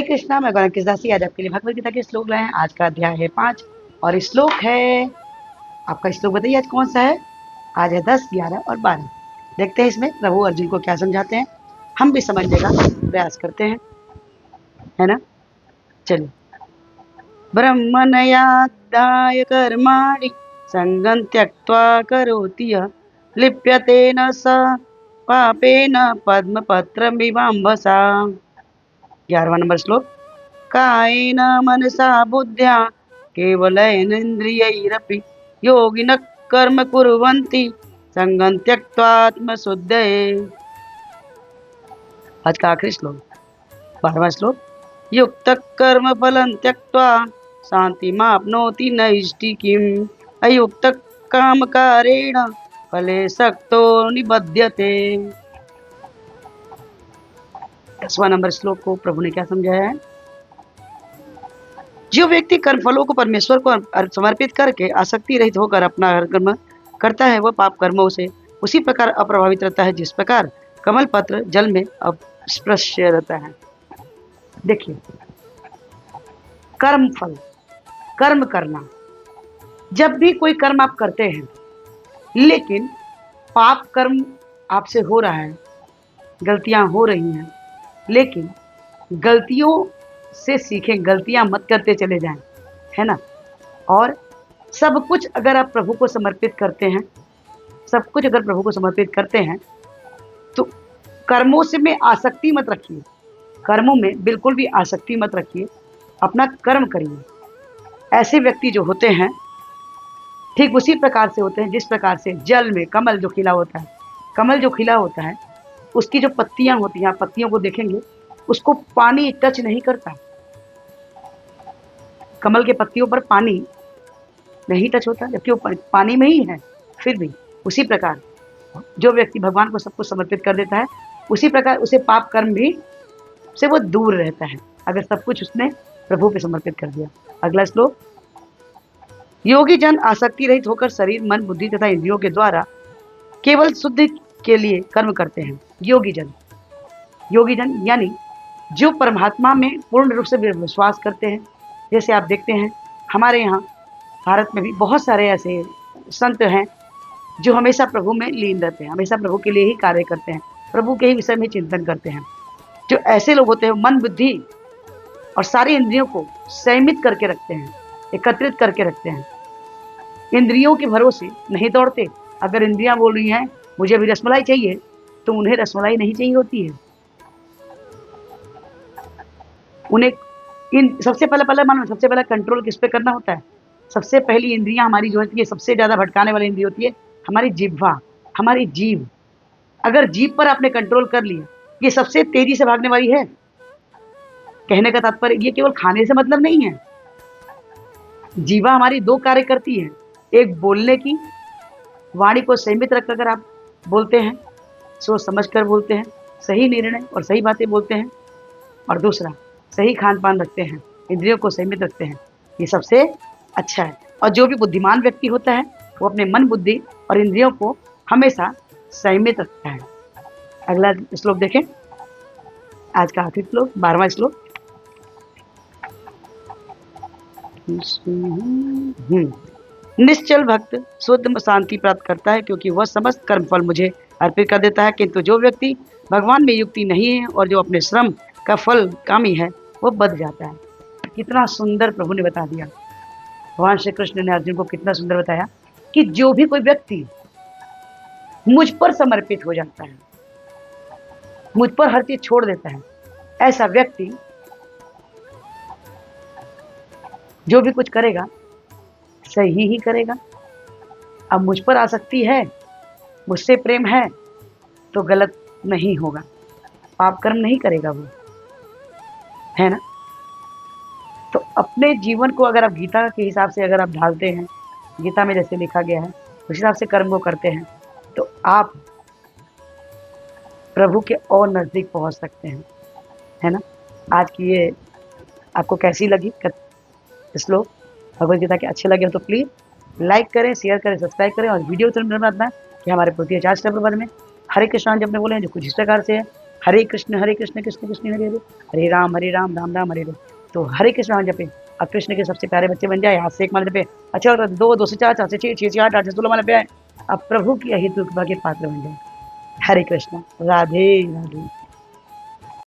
कृष्णा, मैं गौरव किसदासी आज आपके लिए भगवत गीता के श्लोक लाए हैं। आज का अध्याय है 5 और श्लोक है, आपका श्लोक बताइए आज कौन सा है। आज है 10, 11 और 12। देखते हैं इसमें प्रभु अर्जुन को क्या समझाते हैं, हम भी समझने का प्रयास करते हैं, है ना। चलिए। ब्रह्मणयाद्दाय कर्माणि संगं त्यक्त्वा करोति यः लिप्यते न स पापेन पद्मपत्रमिवाम्भसा। 11वां नंबर श्लोक। कायेन मनसा बुद्ध्या केवलेनेन्द्रियैरपि योगिनः कर्म कुर्वन्ति संगं त्यक्त्वात्मशुद्धये। आज का आखिरी श्लोक 12वां श्लोक। युक्तः कर्म फलं त्यक्त्वा शान्तिमाप्नोति नैष्ठिकीम् अयुक्तः कामकारेण फले सक्तो निबध्यते। 10वां नंबर श्लोक को प्रभु ने क्या समझाया है। जो व्यक्ति कर्म फलों को परमेश्वर को समर्पित करके आसक्ति रहित होकर अपना कर्म करता है, वह पाप कर्मों से उसी प्रकार अप्रभावित रहता है जिस प्रकार कमल पत्र जल में अस्पृश्य रहता है। देखिए, कर्म फल, कर्म करना, जब भी कोई कर्म आप करते हैं लेकिन पाप कर्म आपसे हो रहा है, गलतियां हो रही हैं, लेकिन गलतियों से सीखें, गलतियां मत करते चले जाएं, है ना। और सब कुछ अगर आप प्रभु को समर्पित करते हैं, सब कुछ अगर प्रभु को समर्पित करते हैं तो कर्मों से में आसक्ति मत रखिए, कर्मों में बिल्कुल भी आसक्ति मत रखिए, अपना कर्म करिए। ऐसे व्यक्ति जो होते हैं ठीक उसी प्रकार से होते हैं जिस प्रकार से जल में कमल जो खिला होता है, कमल जो खिला होता है उसकी जो पत्तियां होती हैं, पत्तियों को देखेंगे उसको पानी टच नहीं करता, कमल के पत्तियों पर पानी नहीं टच होता, जबकि वो पानी में ही है। फिर भी उसी प्रकार जो व्यक्ति भगवान को सब कुछ समर्पित कर देता है, उसी प्रकार उसे पाप कर्म भी से वो दूर रहता है, अगर सब कुछ उसने प्रभु पे समर्पित कर दिया। अगला श्लोक। योगी जन आसक्ति रहित होकर शरीर, मन, बुद्धि तथा इंद्रियों के द्वारा केवल शुद्धि के लिए कर्म करते हैं। योगी जन, योगी जन यानी जो परमात्मा में पूर्ण रूप से विश्वास करते हैं। जैसे आप देखते हैं हमारे यहाँ भारत में भी बहुत सारे ऐसे संत हैं जो हमेशा प्रभु में लीन रहते हैं, हमेशा प्रभु के लिए ही कार्य करते हैं, प्रभु के ही विषय में चिंतन करते हैं। जो ऐसे लोग होते हैं मन, बुद्धि और सारी इंद्रियों को संयमित करके रखते हैं, एकत्रित करके रखते हैं, इंद्रियों के भरोसे नहीं दौड़ते। अगर इंद्रियां बोल रही हैं मुझे अभी रसमलाई चाहिए, तो उन्हें रसमलाई नहीं चाहिए होती है, उन्हें सबसे पहले मालूम, सबसे पहले कंट्रोल किस पे करना होता है। सबसे पहली इंद्रियां हमारी जो होती है, सबसे ज्यादा भटकाने वाली इंद्रिय होती है हमारी जिह्वा, हमारी जीभ। अगर जीभ पर आपने कंट्रोल कर लिया, ये सबसे तेजी से भागने वाली है। कहने का तात्पर्य ये केवल खाने से मतलब नहीं है। जीवा हमारी दो कार्य करती है, एक बोलने की, वाणी को संयमित रखकर अगर आप बोलते हैं, सोच समझ कर बोलते हैं, सही निर्णय और सही बातें बोलते हैं, और दूसरा सही खान पान रखते हैं, इंद्रियों को संयमित रखते हैं, ये सबसे अच्छा है। और जो भी बुद्धिमान व्यक्ति होता है वो अपने मन, बुद्धि और इंद्रियों को हमेशा संयमित रखता है। अगला श्लोक देखें, आज का आखिरी श्लोक 12वां श्लोक। निश्चल भक्त शुद्ध शांति प्राप्त करता है क्योंकि वह समस्त कर्म फल मुझे अर्पित कर देता है, किंतु जो व्यक्ति भगवान में युक्ति नहीं है और जो अपने श्रम का फल कामी है वो बद जाता है। कितना सुंदर प्रभु ने बता दिया, भगवान श्री कृष्ण ने अर्जुन को कितना सुंदर बताया कि जो भी कोई व्यक्ति मुझ पर समर्पित हो जाता है, मुझ पर हर चीज छोड़ देता है, ऐसा व्यक्ति जो भी कुछ करेगा सही ही करेगा। अब मुझ पर आसक्ति है, मुझसे प्रेम है तो गलत नहीं होगा, पाप कर्म नहीं करेगा वो, है ना। तो अपने जीवन को अगर आप गीता के हिसाब से अगर आप ढालते हैं, गीता में जैसे लिखा गया है उस हिसाब से कर्म को करते हैं, तो आप प्रभु के और नज़दीक पहुंच सकते हैं, है ना। आज की ये आपको कैसी लगी श्लोक भगवद गीता के, अच्छे लगे हो तो प्लीज़ लाइक करें, शेयर करें, सब्सक्राइब करें, और वीडियो तो बनाना कि हमारे पृथ्वी 4 स्टेप में हरे कृष्ण जब ने बोले हैं जो कुछ इस प्रकार से है। हरे कृष्ण कृष्ण कृष्ण हरे हरे, हरे राम राम हरे हरे। तो हरे कृष्ण नाम जपे और कृष्ण के सबसे प्यारे बच्चे बन जाए। हाथ से एक माला जपे, अच्छा और दो, दो से चार, चार से छह, छह से आठ, आठ से 16 माला पे आए। अब प्रभु की अहित कृपा के पात्र बन जाए। हरे कृष्ण, राधे राधे।